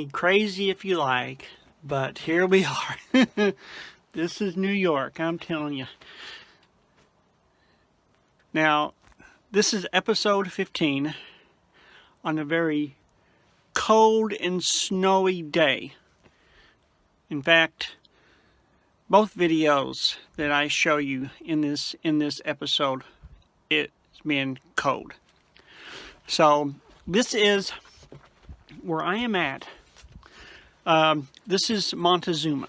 me crazy if you like, but here we are. This is New York, I'm telling you. Now, this is episode 15 on a very cold and snowy day. In fact, both videos that I show you in this episode, it's been cold. So this is where I am at. This is Montezuma,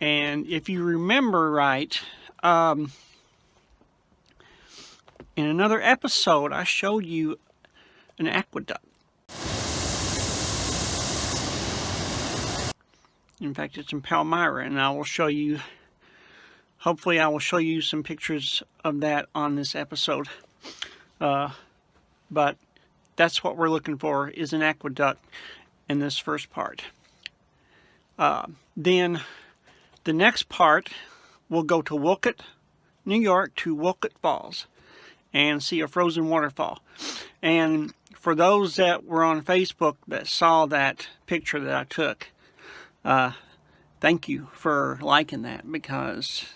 and if you remember right, in another episode I showed you an aqueduct. In fact, it's in Palmyra, and I will show you, hopefully I will show you some pictures of that on this episode. But that's what we're looking for, is an aqueduct in this first part. Then the next part, we'll go to Wolcott, New York, to Wolcott Falls and see a frozen waterfall. And for those that were on Facebook that saw that picture that I took, thank you for liking that, because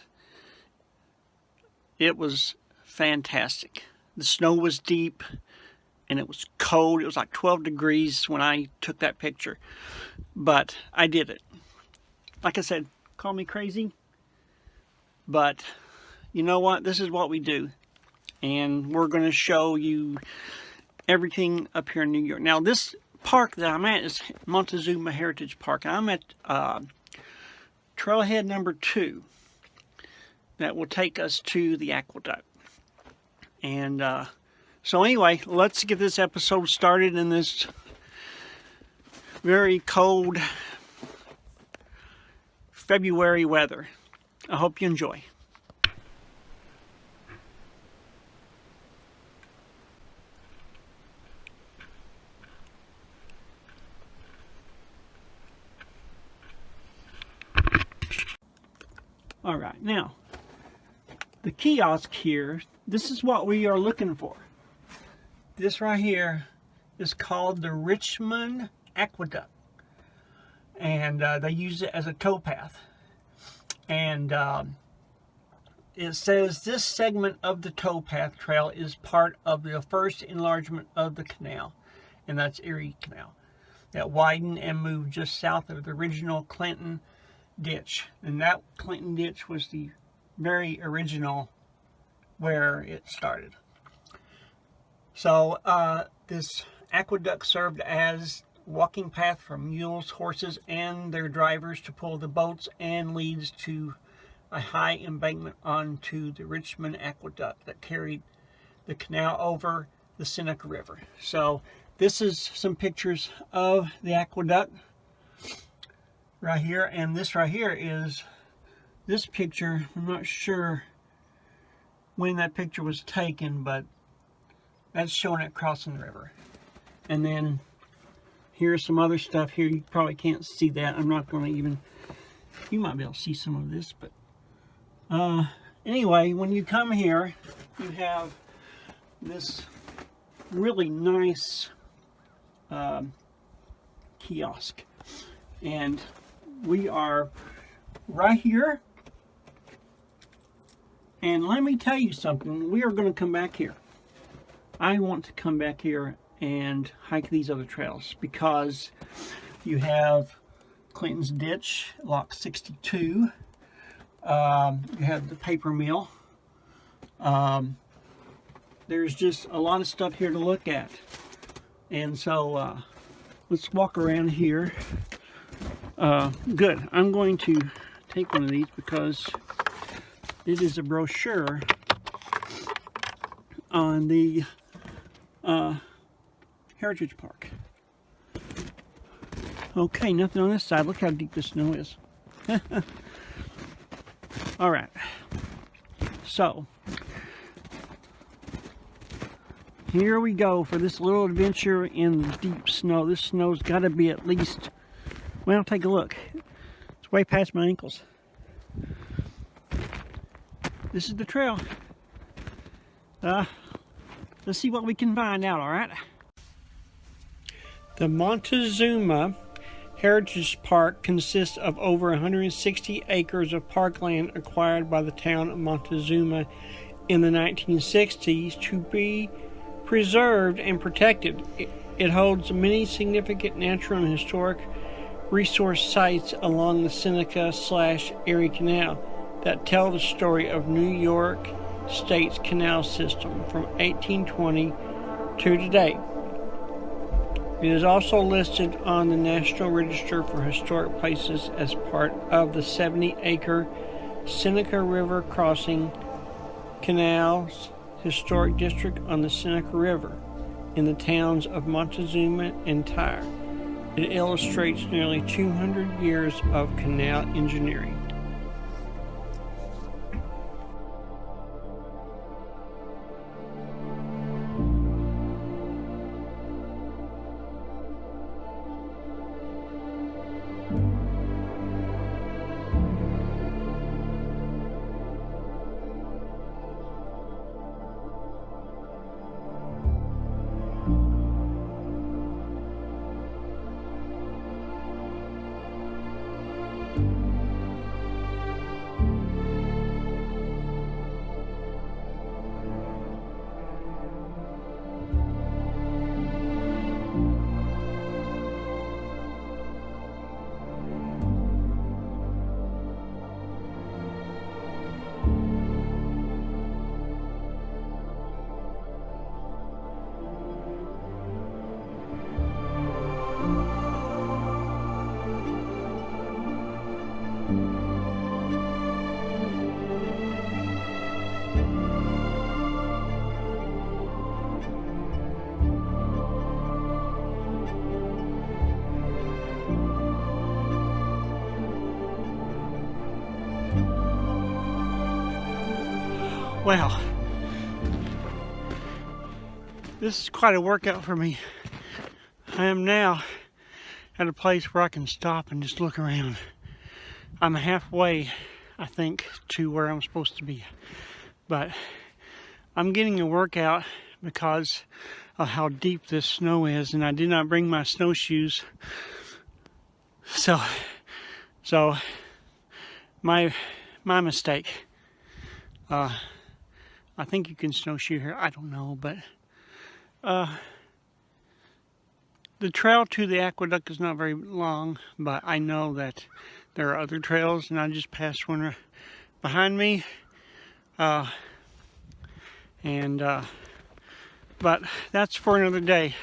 it was fantastic. The snow was deep and it was cold. It was like 12 degrees when I took that picture, but I did it. Like I said, call me crazy, but you know what? This is what we do, and we're going to show you everything up here in New York. Now, this park that I'm at is Montezuma Heritage Park. I'm at trailhead number 2 that will take us to the aqueduct. And so anyway, let's get this episode started in this very cold February weather. I hope you enjoy. All right, now the kiosk here, this is what we are looking for. This right here is called the Richmond Aqueduct, and they use it as a towpath. And it says this segment of the towpath trail is part of the first enlargement of the canal, and that's Erie Canal, that widened and moved just south of the original Clinton ditch. And that Clinton ditch was the very original where it started. So this aqueduct served as walking path for mules, horses, and their drivers to pull the boats, and leads to a high embankment onto the Richmond Aqueduct that carried the canal over the Seneca River. So this is some pictures of the aqueduct right here, and this right here is this picture. I'm not sure when that picture was taken, but that's showing it crossing the river. And then here's some other stuff here. You probably can't see that. I'm not going to even, you might be able to see some of this, but anyway, when you come here, you have this really nice kiosk, and we are right here. And let me tell you something, we are going to come back here. I want to come back here and hike these other trails, because you have Clinton's Ditch, Lock 62. You have the paper mill. There's just a lot of stuff here to look at. And so let's walk around here. Good. I'm going to take one of these because it is a brochure on the Heritage Park. Okay, nothing on this side. Look how deep the snow is. All right. So here we go for this little adventure in the deep snow. This snow's got to be at least, well, take a look. It's way past my ankles. This is the trail. Let's see what we can find out, all right? The Montezuma Heritage Park consists of over 160 acres of parkland acquired by the town of Montezuma in the 1960s to be preserved and protected. It holds many significant natural and historic resource sites along the Seneca/Erie Canal that tell the story of New York State's canal system from 1820 to today. It is also listed on the National Register for Historic Places as part of the 70-acre Seneca River Crossing Canals Historic District on the Seneca River in the towns of Montezuma and Tyre. It illustrates nearly 200 years of canal engineering. Well, this is quite a workout for me. I am now at a place where I can stop and just look around. I'm halfway, I think, to where I'm supposed to be. But I'm getting a workout because of how deep this snow is, and I did not bring my snowshoes. So my mistake. I think you can snowshoe here. I don't know, but the trail to the aqueduct is not very long, but I know that there are other trails, and I just passed one behind me. But that's for another day.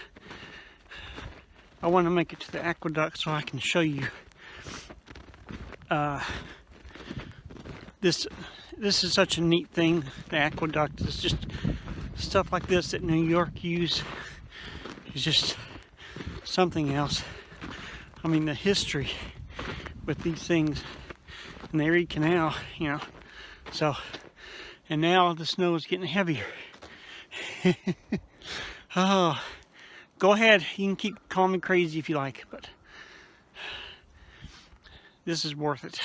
I want to make it to the aqueduct so I can show you this is such a neat thing. The aqueduct is just stuff like this that New York use. It's just something else. I mean, the history with these things in the Erie Canal, you know. So, and now the snow is getting heavier. Oh, go ahead. You can keep calling me crazy if you like, but this is worth it.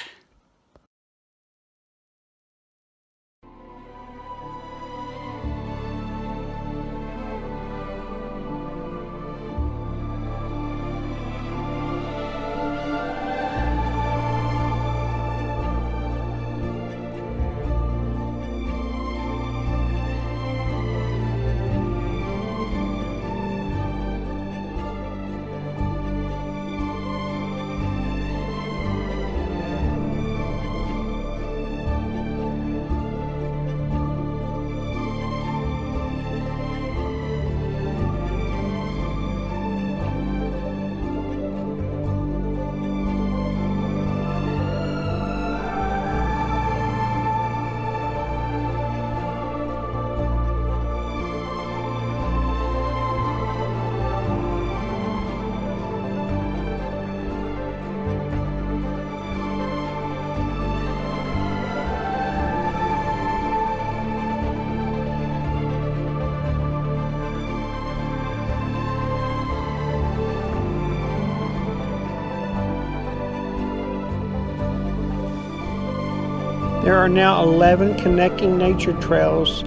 There are now 11 connecting nature trails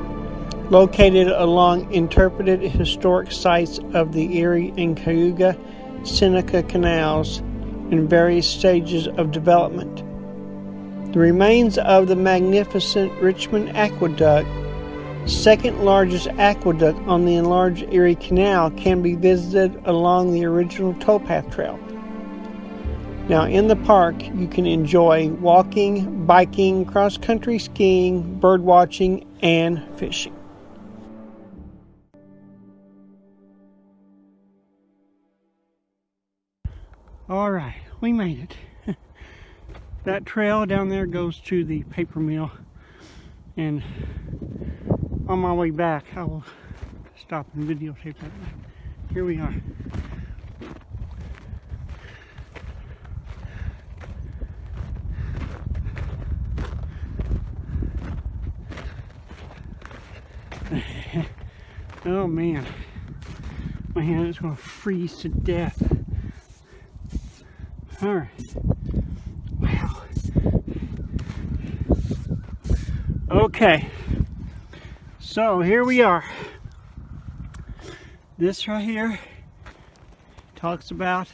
located along interpreted historic sites of the Erie and Cayuga Seneca canals in various stages of development. The remains of the magnificent Richmond Aqueduct, second largest aqueduct on the enlarged Erie Canal, can be visited along the original towpath trail. Now in the park you can enjoy walking, biking, cross-country skiing, bird watching, and fishing. Alright, we made it. That trail down there goes to the paper mill, and on my way back I will stop and videotape that. Here we are. Oh man, my hand is going to freeze to death. Alright. Wow. Okay. So here we are. This right here talks about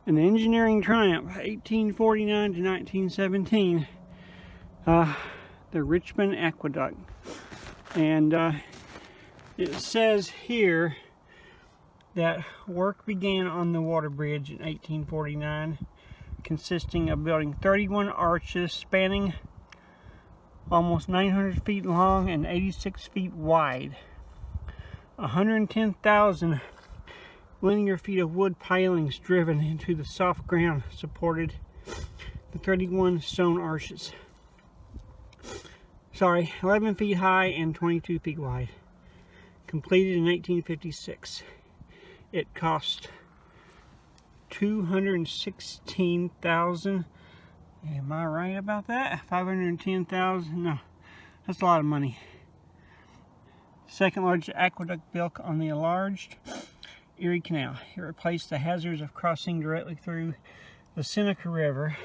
an engineering triumph, 1849 to 1917. The Richmond Aqueduct. And it says here that work began on the water bridge in 1849, consisting of building 31 arches spanning almost 900 feet long and 86 feet wide. 110,000 linear feet of wood pilings driven into the soft ground supported the 31 stone arches. 11 feet high and 22 feet wide. Completed in 1856. It cost $216,000. Am I right about that? $510,000? No, that's a lot of money. Second largest aqueduct built on the enlarged Erie Canal. It replaced the hazards of crossing directly through the Seneca River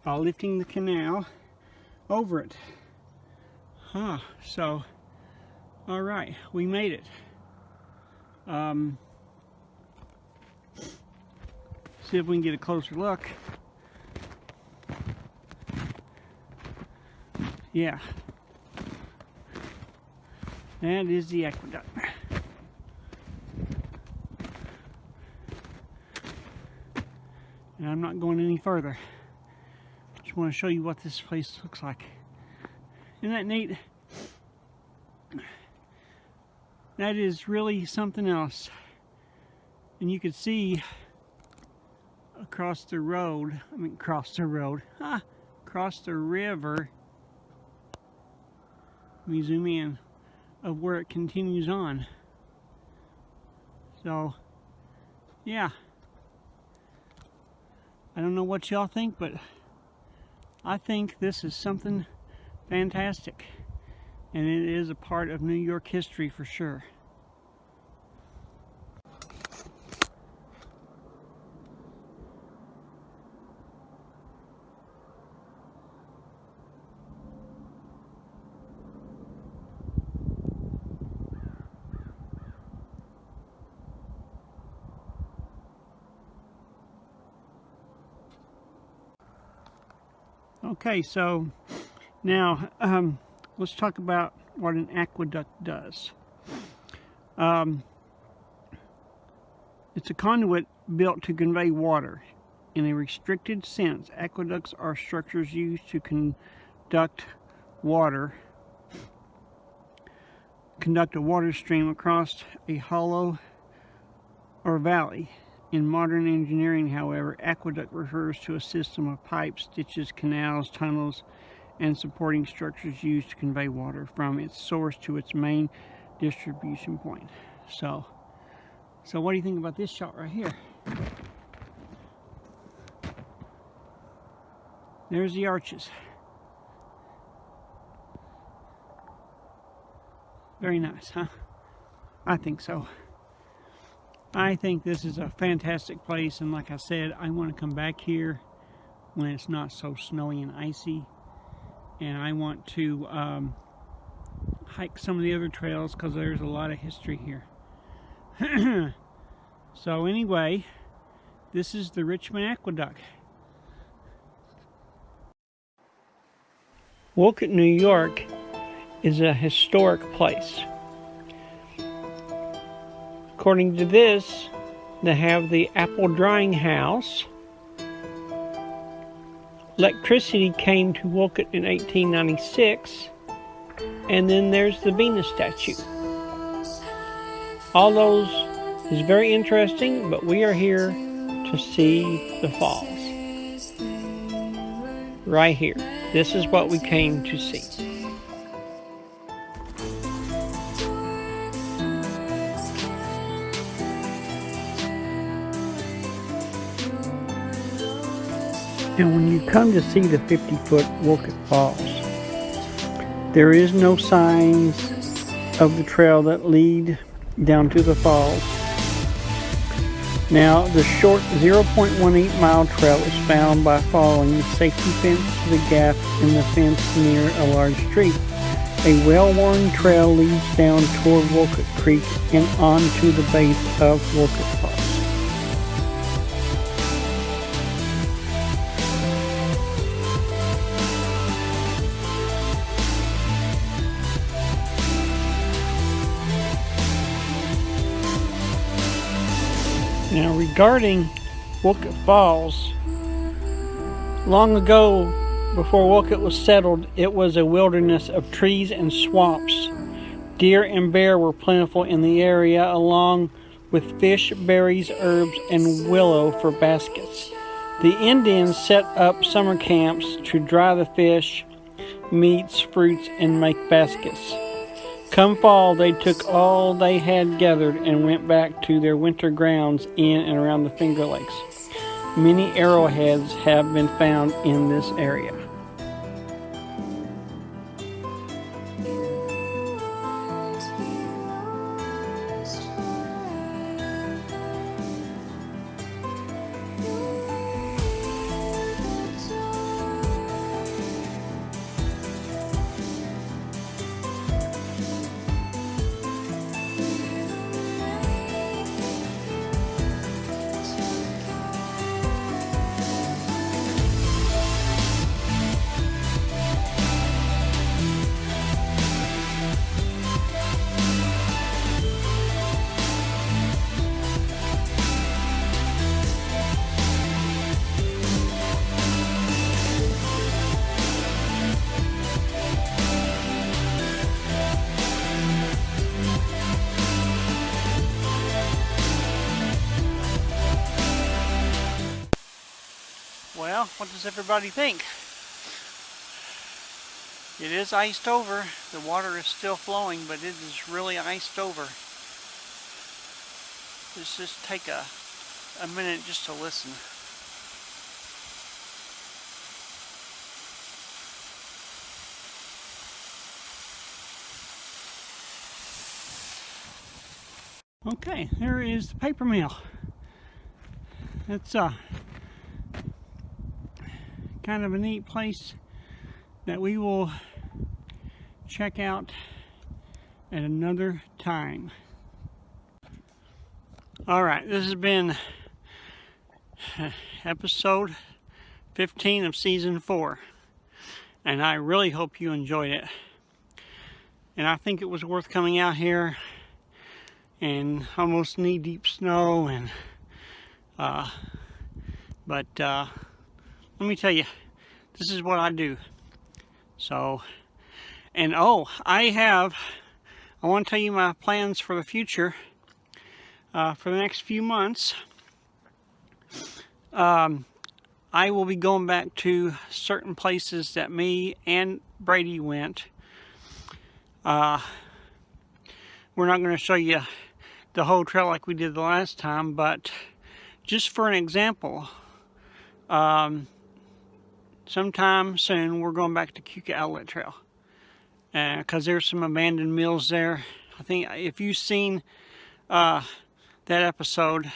by lifting the canal over it. So, alright, we made it. See if we can get a closer look. Yeah. That is the aqueduct. And I'm not going any further. Just want to show you what this place looks like. Isn't that neat? That is really something else. And you can see across the road, across the river, let me zoom in, of where it continues on. So, yeah. I don't know what y'all think, but I think this is something fantastic. And it is a part of New York history for sure. Okay, so now let's talk about what an aqueduct does. It's a conduit built to convey water. In a restricted sense, aqueducts are structures used to conduct a water stream across a hollow or valley. In modern engineering, however, aqueduct refers to a system of pipes, ditches, canals, tunnels, and supporting structures used to convey water from its source to its main distribution point. So what do you think about this shot right here? There's the arches. Very nice, huh? I think so. I think this is a fantastic place, and like I said, I want to come back here when it's not so snowy and icy, and I want to hike some of the other trails because there's a lot of history here. So anyway, This is the Richmond Aqueduct. Wolcott, New York is a historic place. According to this, they have the apple drying house. Electricity came to Wolcott in 1896, and then there's the Venus statue. All those is very interesting, but we are here to see the falls. Right here. This is what we came to see. And when you come to see the 50-foot Wolcott Falls, there is no signs of the trail that lead down to the falls. Now, the short 0.18 mile trail is found by following the safety fence to the gap in the fence near a large street. A well-worn trail leads down toward Wolcott Creek and on to the base of Wolcott Falls. Now, regarding Wolcott Falls, long ago, before Wolcott was settled, it was a wilderness of trees and swamps. Deer and bear were plentiful in the area, along with fish, berries, herbs, and willow for baskets. The Indians set up summer camps to dry the fish, meats, fruits, and make baskets. Come fall, they took all they had gathered and went back to their winter grounds in and around the Finger Lakes. Many arrowheads have been found in this area. Well, what does everybody think? It is iced over. The water is still flowing, but it is really iced over. Let's just take a minute just to listen. Okay, there is the paper mill. It's kind of a neat place that we will check out at another time. Alright, this has been episode 15 of season 4, and I really hope you enjoyed it. And I think it was worth coming out here in almost knee-deep snow, and let me tell you, this is what I do. So, and oh, I want to tell you my plans for the future, for the next few months. I will be going back to certain places that me and Brady went. We're not going to show you the whole trail like we did the last time, but just for an example, sometime soon we're going back to Aqueduct Outlet Trail, because there's some abandoned mills there. I think if you've seen that episode,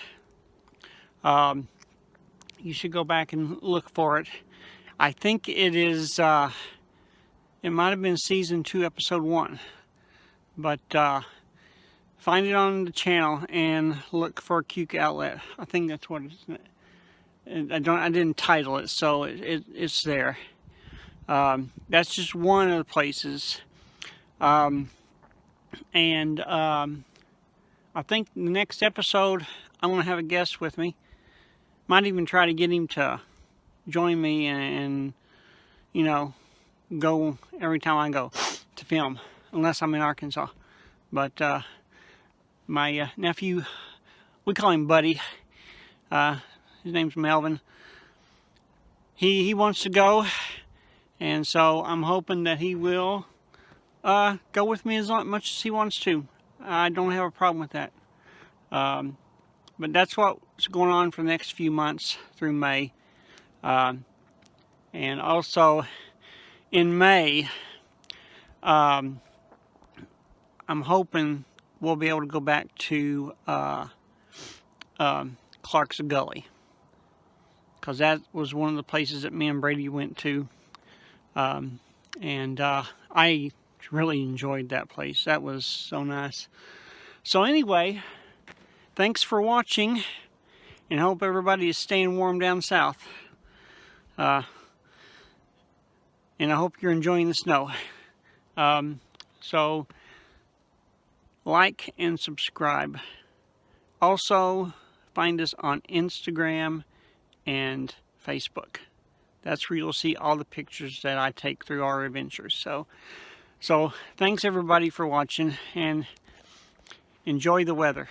you should go back and look for it. I think it is it might have been season 2 episode 1, but find it on the channel and look for Aqueduct Outlet. I think that's what it is. I didn't title it, so it's there. That's just one of the places. I think the next episode I'm going to have a guest with me. Might even try to get him to join me and you know, go every time I go to film, unless I'm in Arkansas. But my nephew, we call him Buddy, his name's Melvin, he wants to go, and so I'm hoping that he will go with me as much as he wants to. I don't have a problem with that. But that's what's going on for the next few months through May. And also in May, I'm hoping we'll be able to go back to Clark's Gully, because that was one of the places that me and Brady went to, and I really enjoyed that place. That was so nice. So anyway, thanks for watching, and I hope everybody is staying warm down south. And I hope you're enjoying the snow. So, like and subscribe. Also, find us on Instagram and Facebook. That's where you'll see all the pictures that I take through our adventures. So thanks everybody for watching, and enjoy the weather.